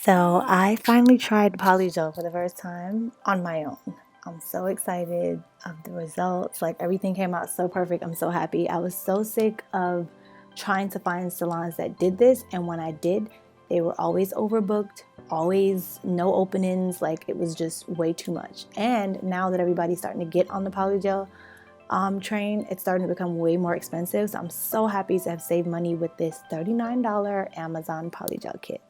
So I finally tried polygel for the first time on my own. I'm so excited of the results. Like everything came out so perfect. I'm so happy. I was so sick of trying to find salons that did this, and when I did, they were always overbooked, always no openings. Like it was just way too much. And now that everybody's starting to get on the polygel train, it's starting to become way more expensive. So I'm so happy to have saved money with this $39 Amazon polygel kit.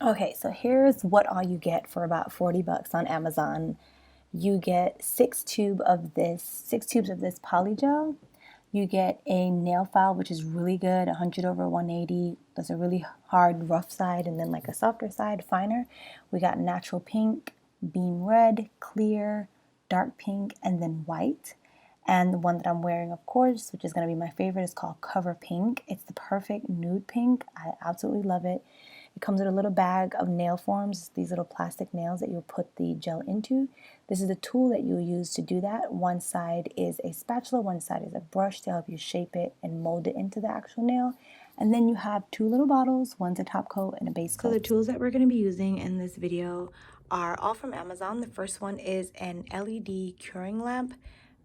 Okay, so here's what all you get for about 40 bucks on Amazon. You get six tubes of this polygel. You get a nail file, which is really good, 100/180. That's a really hard, rough side, and then like a softer side, finer. We got natural pink, bean red, clear, dark pink, and then white. And the one that I'm wearing, of course, which is going to be my favorite, is called Cover Pink. It's the perfect nude pink. I absolutely love it. It comes with a little bag of nail forms, these little plastic nails that you'll put the gel into. This is the tool that you'll use to do that. One side is a spatula, one side is a brush to help you shape it and mold it into the actual nail. And then you have two little bottles, one's a top coat and a base coat. So the tools that we're going to be using in this video are all from Amazon. The first one is an LED curing lamp.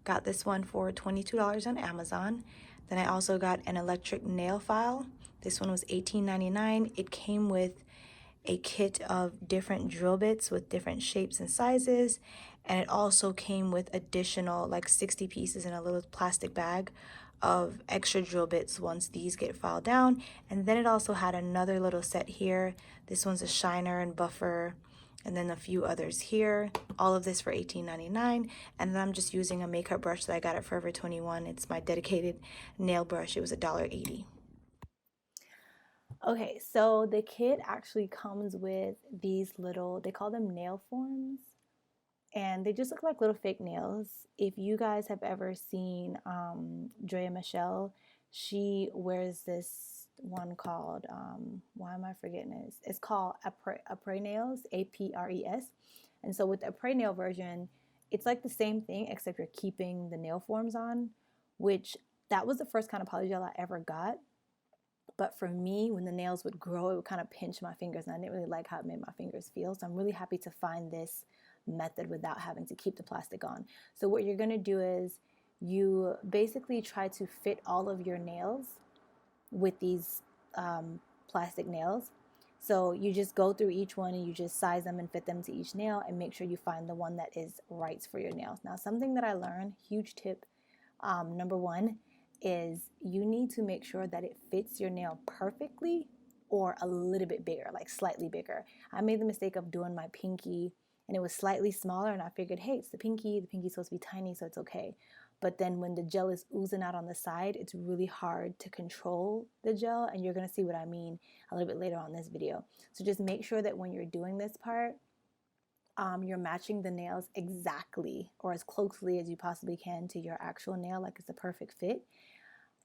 Got this one for $22 on Amazon. Then I also got an electric nail file. This one was $18.99. It came with a kit of different drill bits with different shapes and sizes, and it also came with additional like 60 pieces in a little plastic bag of extra drill bits once these get filed down. And then it also had another little set here. This one's a shiner and buffer, and then a few others here. All of this for $18.99. And then I'm just using a makeup brush that I got at Forever 21. It's my dedicated nail brush. It was $1.80. Okay, so the kit actually comes with these little, they call them nail forms, and they just look like little fake nails. If you guys have ever seen Drea Michelle, she wears this one called, why am I forgetting this? It's called Après Nails, APRES. And so with the Après Nail version, it's like the same thing, except you're keeping the nail forms on, which that was the first kind of polygel I ever got. But for me, when the nails would grow, it would kind of pinch my fingers, and I didn't really like how it made my fingers feel. So I'm really happy to find this method without having to keep the plastic on. So what you're going to do is you basically try to fit all of your nails with these plastic nails. So you just go through each one and you just size them and fit them to each nail and make sure you find the one that is right for your nails. Now, something that I learned, huge tip, number one, is you need to make sure that it fits your nail perfectly or a little bit bigger, like slightly bigger. I made the mistake of doing my pinky and it was slightly smaller, and I figured, hey, it's the pinky's supposed to be tiny, so it's okay. But then when the gel is oozing out on the side, it's really hard to control the gel, and you're gonna see what I mean a little bit later on in this video. So just make sure that when you're doing this part, you're matching the nails exactly or as closely as you possibly can to your actual nail, like it's a perfect fit,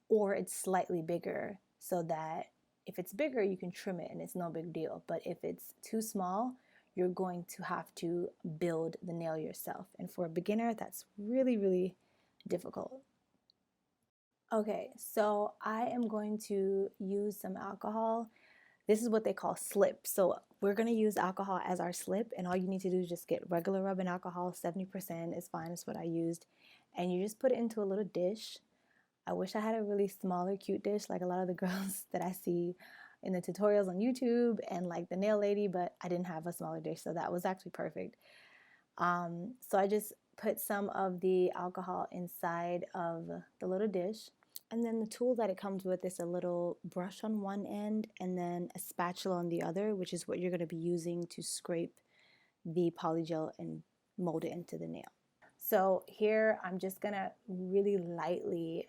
or it's slightly bigger so that if it's bigger, you can trim it and it's no big deal. But if it's too small, you're going to have to build the nail yourself. And for a beginner, that's really, really difficult. Okay, so I am going to use some alcohol. This is what they call slip. So we're going to use alcohol as our slip, and all you need to do is just get regular rubbing alcohol. 70% is fine, is what I used. And you just put it into a little dish. I wish I had a really smaller, cute dish like a lot of the girls that I see in the tutorials on YouTube and like the nail lady, but I didn't have a smaller dish, so that was actually perfect. So I just put some of the alcohol inside of the little dish. And then the tool that it comes with is a little brush on one end and then a spatula on the other, which is what you're going to be using to scrape the polygel and mold it into the nail. So here I'm just going to really lightly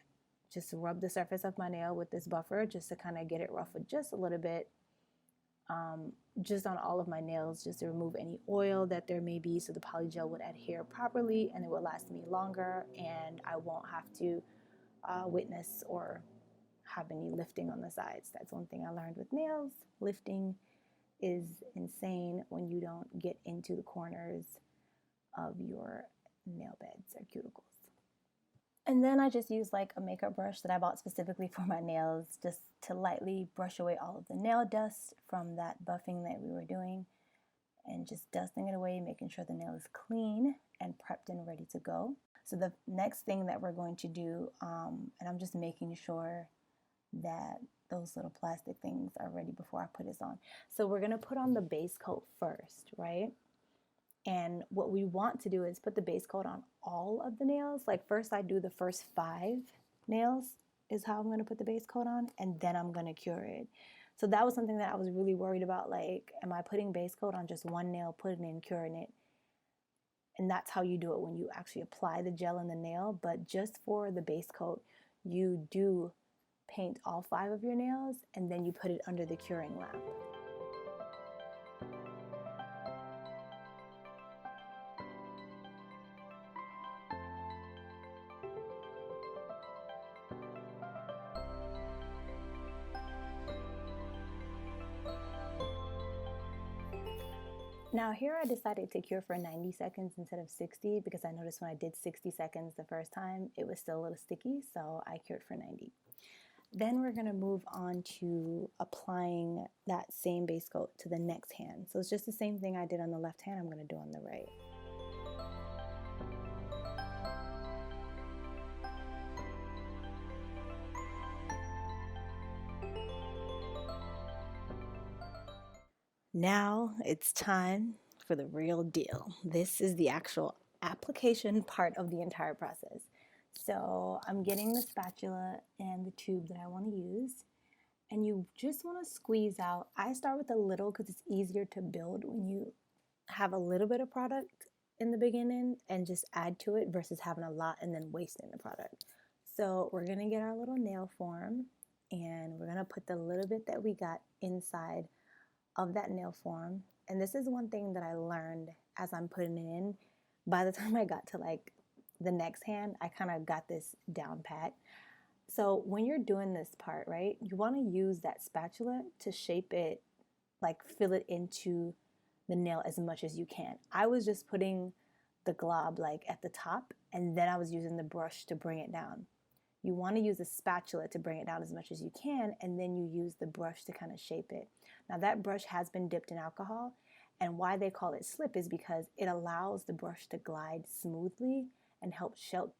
just rub the surface of my nail with this buffer just to kind of get it ruffled just a little bit, just on all of my nails, just to remove any oil that there may be, so the polygel would adhere properly and it will last me longer, and I won't have to witness or have any lifting on the sides. That's one thing I learned with nails. Lifting is insane when you don't get into the corners of your nail beds or cuticles. And then I just use like a makeup brush that I bought specifically for my nails, just to lightly brush away all of the nail dust from that buffing that we were doing. and just dusting it away, making sure the nail is clean and prepped and ready to go. So the next thing that we're going to do, and I'm just making sure that those little plastic things are ready before I put this on. So we're gonna put on the base coat first, right? And what we want to do is put the base coat on all of the nails. Like first I do the first 5 nails is how I'm gonna put the base coat on, and then I'm gonna cure it. So that was something that I was really worried about, like, am I putting base coat on just one nail, putting it in, curing it? And that's how you do it when you actually apply the gel in the nail. But just for the base coat, you do paint all 5 of your nails and then you put it under the curing lamp. Now here I decided to cure for 90 seconds instead of 60 because I noticed when I did 60 seconds the first time, it was still a little sticky, so I cured for 90. Then we're gonna move on to applying that same base coat to the next hand. So it's just the same thing I did on the left hand, I'm gonna do on the right. Now it's time for the real deal. This is the actual application part of the entire process. So I'm getting the spatula and the tube that I want to use, and you just want to squeeze out. I start with a little because it's easier to build when you have a little bit of product in the beginning and just add to it versus having a lot and then wasting the product. So we're going to get our little nail form, and we're going to put the little bit that we got inside of that nail form. And this is one thing that I learned as I'm putting it in. By the time I got to like the next hand, I kind of got this down pat. So when you're doing this part, right, you want to use that spatula to shape it, like fill it into the nail as much as you can. I was just putting the glob like at the top, and then I was using the brush to bring it down. You want to use a spatula to bring it down as much as you can, and then you use the brush to kind of shape it. Now that brush has been dipped in alcohol, and why they call it slip is because it allows the brush to glide smoothly and help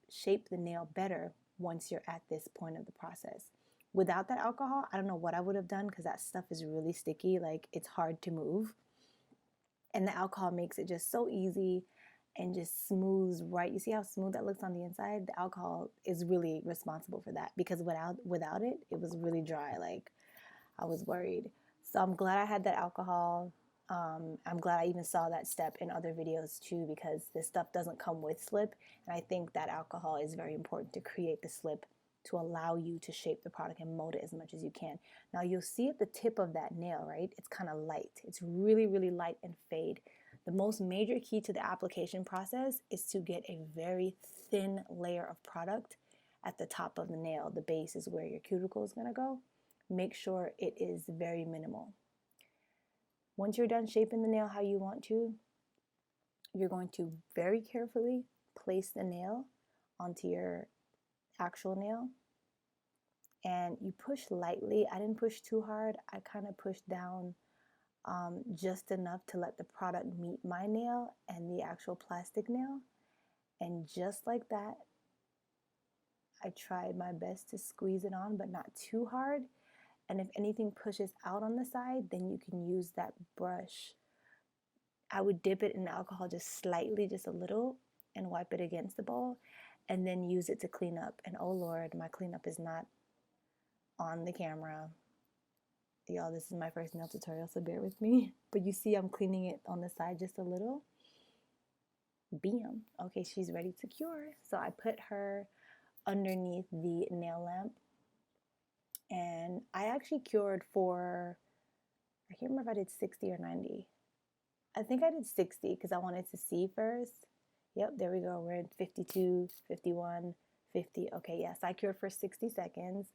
shape the nail better once you're at this point of the process. Without that alcohol, I don't know what I would have done because that stuff is really sticky, like it's hard to move. And the alcohol makes it just so easy and just smooths right. You see how smooth that looks on the inside? The alcohol is really responsible for that because without it, it was really dry. Like I was worried. So I'm glad I had that alcohol. I'm glad I even saw that step in other videos too because this stuff doesn't come with slip. And I think that alcohol is very important to create the slip to allow you to shape the product and mold it as much as you can. Now you'll see at the tip of that nail, right? It's kind of light. It's really, really light and fade. The most major key to the application process is to get a very thin layer of product at the top of the nail. The base is where your cuticle is going to go. Make sure it is very minimal. Once you're done shaping the nail how you want to, you're going to very carefully place the nail onto your actual nail. And you push lightly. I didn't push too hard. I kind of pushed down just enough to let the product meet my nail and the actual plastic nail. And just like that, I tried my best to squeeze it on, but not too hard. And if anything pushes out on the side, then you can use that brush. I would dip it in alcohol just slightly, just a little, and wipe it against the bowl, and then use it to clean up. And oh Lord, my cleanup is not on the camera. Y'all, this is my first nail tutorial, so bear with me. But you see I'm cleaning it on the side just a little. Bam. Okay, she's ready to cure. So I put her underneath the nail lamp. And I actually cured for, I can't remember if I did 60 or 90. I think I did 60 because I wanted to see first. Yep, there we go. We're at 52, 51, 50. Okay, yes, I cured for 60 seconds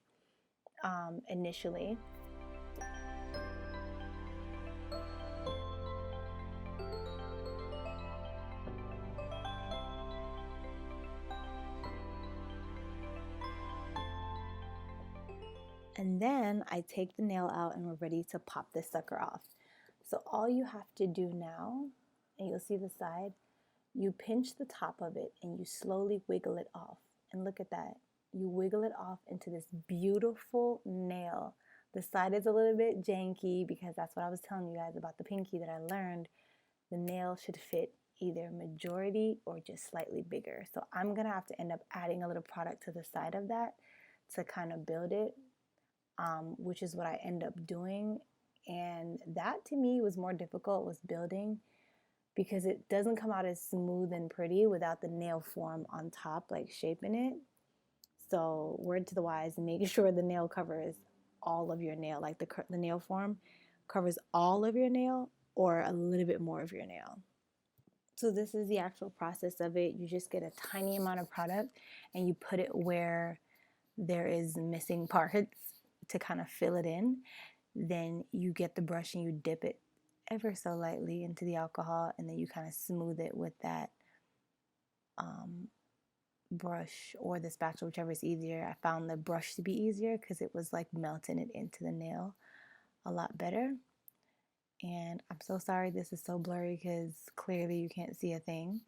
initially. And then I take the nail out and we're ready to pop this sucker off. So all you have to do now, and you'll see the side, you pinch the top of it and you slowly wiggle it off. And look at that. You wiggle it off into this beautiful nail. The side is a little bit janky because that's what I was telling you guys about the pinky that I learned. The nail should fit either majority or just slightly bigger. So I'm gonna have to end up adding a little product to the side of that to kind of build it, which is what I end up doing. And that to me was more difficult, was building, because it doesn't come out as smooth and pretty without the nail form on top, like shaping it. So word to the wise, make sure the nail covers all of your nail, like the nail form covers all of your nail or a little bit more of your nail. So this is the actual process of it. You just get a tiny amount of product and you put it where there is missing parts to kind of fill it in. Then you get the brush and you dip it ever so lightly into the alcohol, and then you kind of smooth it with that brush or the spatula, whichever is easier. I found the brush to be easier because it was like melting it into the nail a lot better. And I'm so sorry this is so blurry because clearly you can't see a thing.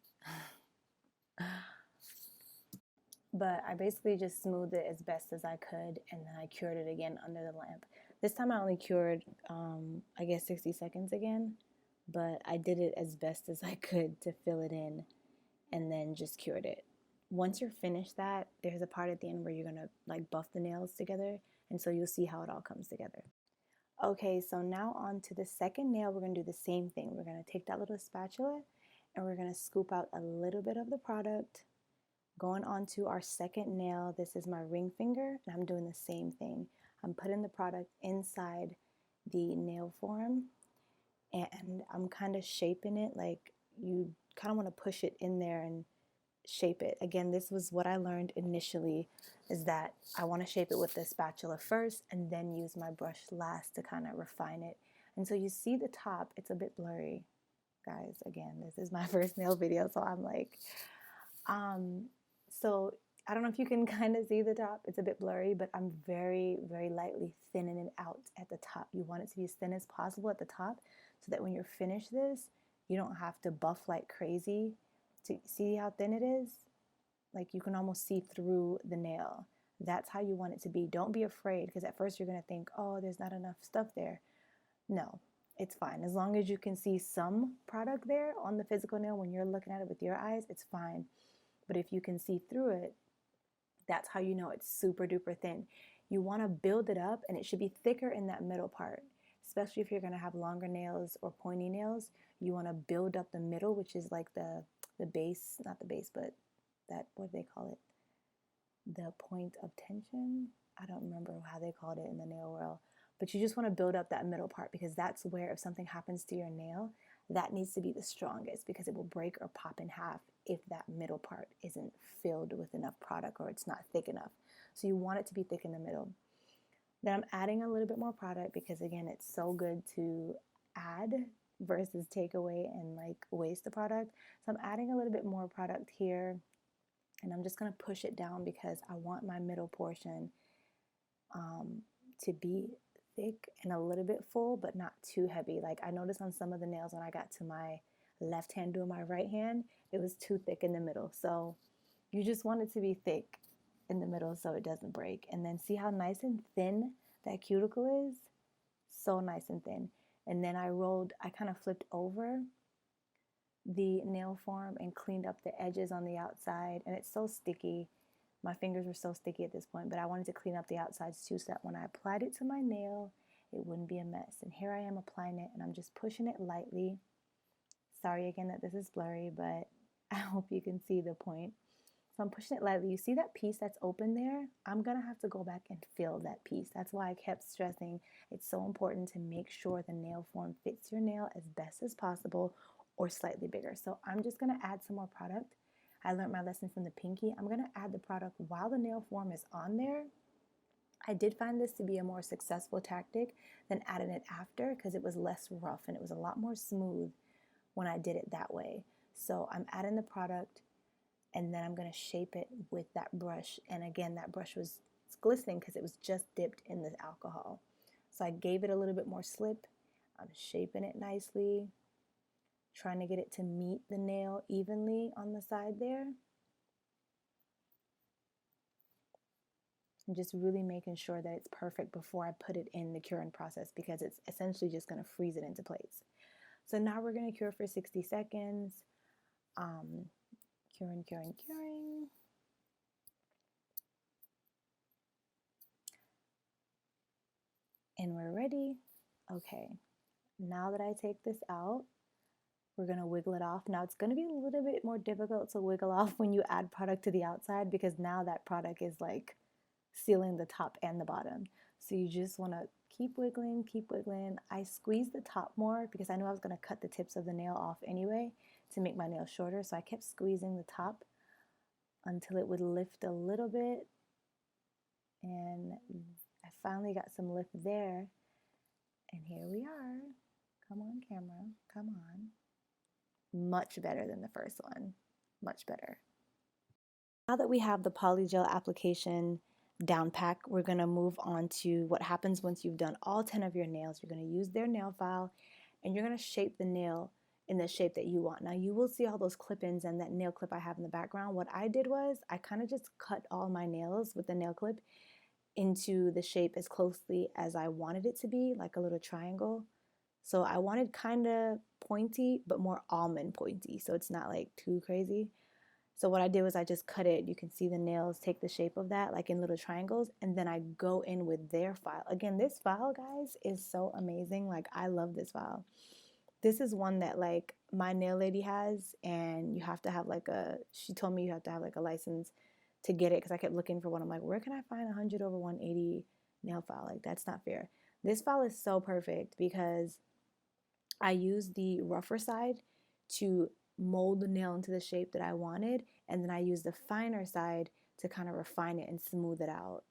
But I basically just smoothed it as best as I could, and then I cured it again under the lamp. This time I only cured, I guess 60 seconds again, but I did it as best as I could to fill it in and then just cured it. Once you're finished that, there's a part at the end where you're gonna like buff the nails together, and so you'll see how it all comes together. Okay, so now on to the second nail, we're gonna do the same thing. We're gonna take that little spatula and we're gonna scoop out a little bit of the product. Going on to our second nail, this is my ring finger, and I'm doing the same thing. I'm putting the product inside the nail form, and I'm kind of shaping it, like you kind of want to push it in there and shape it. Again, this was what I learned initially, is that I want to shape it with the spatula first and then use my brush last to kind of refine it. And so you see the top, it's a bit blurry. Guys, again, this is my first nail video, so I'm like, so I don't know if you can kind of see the top. It's a bit blurry, but I'm very, very lightly thinning it out at the top. You want it to be as thin as possible at the top so that when you're finished this, you don't have to buff like crazy to see how thin it is. Like you can almost see through the nail. That's how you want it to be. Don't be afraid, because at first you're going to think, oh, there's not enough stuff there. No, it's fine. As long as you can see some product there on the physical nail when you're looking at it with your eyes, it's fine. But if you can see through it, that's how you know it's super duper thin. You want to build it up, and it should be thicker in that middle part, especially if you're going to have longer nails or pointy nails. You want to build up the middle, which is like the base, not the base, but that, what do they call it? The point of tension? I don't remember how they called it in the nail world. But you just want to build up that middle part, because that's where if something happens to your nail, that needs to be the strongest, because it will break or pop in half if that middle part isn't filled with enough product or it's not thick enough. So you want it to be thick in the middle. Then I'm adding a little bit more product because, again, it's so good to add versus take away and like waste the product. So I'm adding a little bit more product here, and I'm just going to push it down because I want my middle portion to be thick and a little bit full, but not too heavy. Like I noticed on some of the nails when I got to my left hand doing my right hand, it was too thick in the middle. So you just want it to be thick in the middle so it doesn't break. And then see how nice and thin that cuticle is? So nice and thin. And then I kind of flipped over the nail form and cleaned up the edges on the outside. And it's so sticky. My fingers were so sticky at this point, but I wanted to clean up the outsides too, so that when I applied it to my nail, it wouldn't be a mess. And here I am applying it, and I'm just pushing it lightly. Sorry again that this is blurry, but I hope you can see the point. So I'm pushing it lightly. You see that piece that's open there? I'm gonna have to go back and fill that piece. That's why I kept stressing it's so important to make sure the nail form fits your nail as best as possible, or slightly bigger. So I'm just gonna add some more product. I learned my lesson from the pinky. I'm gonna add the product while the nail form is on there. I did find this to be a more successful tactic than adding it after, because it was less rough and it was a lot more smooth when I did it that way. So I'm adding the product, and then I'm going to shape it with that brush. And again, that brush was glistening because it was just dipped in the alcohol. So I gave it a little bit more slip. I'm shaping it nicely, trying to get it to meet the nail evenly on the side there. And just really making sure that it's perfect before I put it in the curing process, because it's essentially just going to freeze it into place. So now we're going to cure for 60 seconds. Curing, curing, curing. And we're ready. Okay, now that I take this out, we're going to wiggle it off. Now it's going to be a little bit more difficult to wiggle off when you add product to the outside, because now that product is like sealing the top and the bottom. So you just want to keep wiggling, keep wiggling. I squeezed the top more because I knew I was going to cut the tips of the nail off anyway to make my nail shorter. So I kept squeezing the top until it would lift a little bit. And I finally got some lift there. And here we are. Come on, camera. Come on. Much better than the first one. Much better. Now that we have the polygel application down pack, we're going to move on to what happens once you've done all 10 of your nails. You're going to use their nail file and you're going to shape the nail in the shape that you want. Now you will see all those clip-ins and that nail clip I have in the background. What I did was I kind of just cut all my nails with the nail clip into the shape as closely as I wanted it to be, like a little triangle. So I wanted kind of pointy, but more almond pointy, so it's not like too crazy. So what I did was I just cut it. You can see the nails take the shape of that, like in little triangles, and then I go in with their file. Again, this file, guys, is so amazing. Like, I love this file. This is one that like my nail lady has, and you have to have like she told me you have to have like a license to get it, because I kept looking for one. I'm like, where can I find 100 over 180 nail file? Like, that's not fair. This file is so perfect because I use the rougher side to mold the nail into the shape that I wanted, and then I use the finer side to kind of refine it and smooth it out.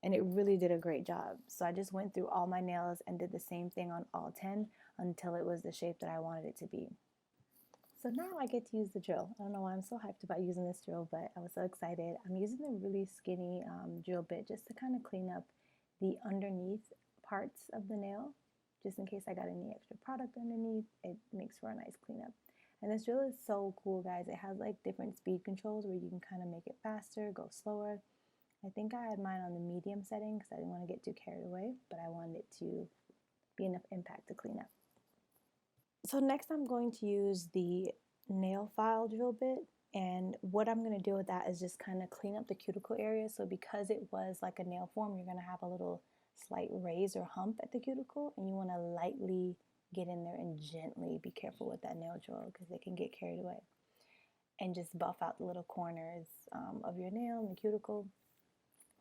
And it really did a great job. So I just went through all my nails and did the same thing on all 10 until it was the shape that I wanted it to be. So now I get to use the drill. I don't know why I'm so hyped about using this drill, but I was so excited. I'm using a really skinny drill bit just to kind of clean up the underneath parts of the nail, just in case I got any extra product underneath. It makes for a nice cleanup. And this drill is so cool, guys. It has like different speed controls where you can kind of make it faster, go slower. I think I had mine on the medium setting because I didn't want to get too carried away, but I wanted it to be enough impact to clean up. So next I'm going to use the nail file drill bit, and what I'm going to do with that is just kind of clean up the cuticle area. So because it was like a nail form, you're going to have a little slight raise or hump at the cuticle, and you want to lightly get in there and gently be careful with that nail drill because they can get carried away. And just buff out the little corners of your nail and the cuticle.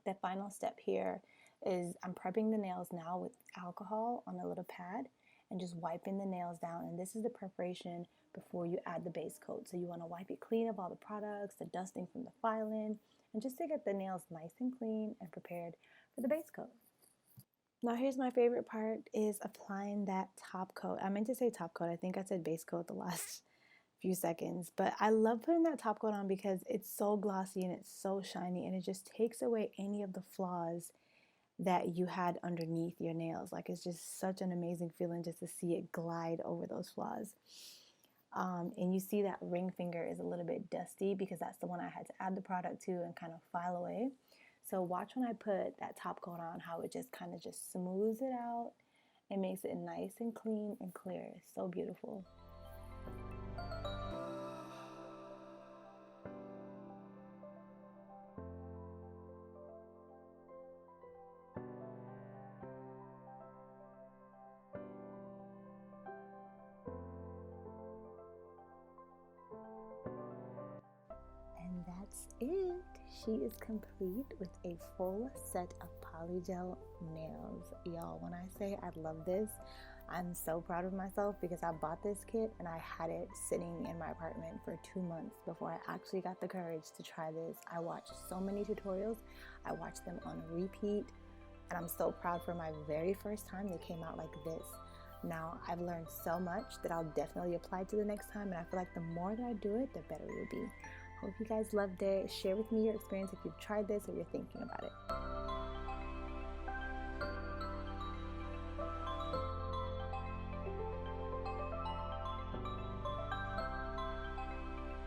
The final step here is I'm prepping the nails now with alcohol on a little pad and just wiping the nails down. And this is the preparation before you add the base coat. So you want to wipe it clean of all the products, the dusting from the filing, and just to get the nails nice and clean and prepared for the base coat. Now here's my favorite part, is applying that top coat. I meant to say top coat. I think I said base coat the last few seconds, but I love putting that top coat on because it's so glossy and it's so shiny, and it just takes away any of the flaws that you had underneath your nails. Like, it's just such an amazing feeling just to see it glide over those flaws. And you see that ring finger is a little bit dusty because that's the one I had to add the product to and kind of file away. So watch when I put that top coat on, how it just kind of just smooths it out and makes it nice and clean and clear. It's so beautiful. And that's it. She is complete with a full set of polygel nails. Y'all, when I say I love this, I'm so proud of myself because I bought this kit and I had it sitting in my apartment for 2 months before I actually got the courage to try this. I watched so many tutorials. I watched them on repeat, and I'm so proud for my very first time they came out like this. Now, I've learned so much that I'll definitely apply to the next time, and I feel like the more that I do it, the better it will be. Hope you guys loved it. Share with me your experience if you've tried this or you're thinking about it.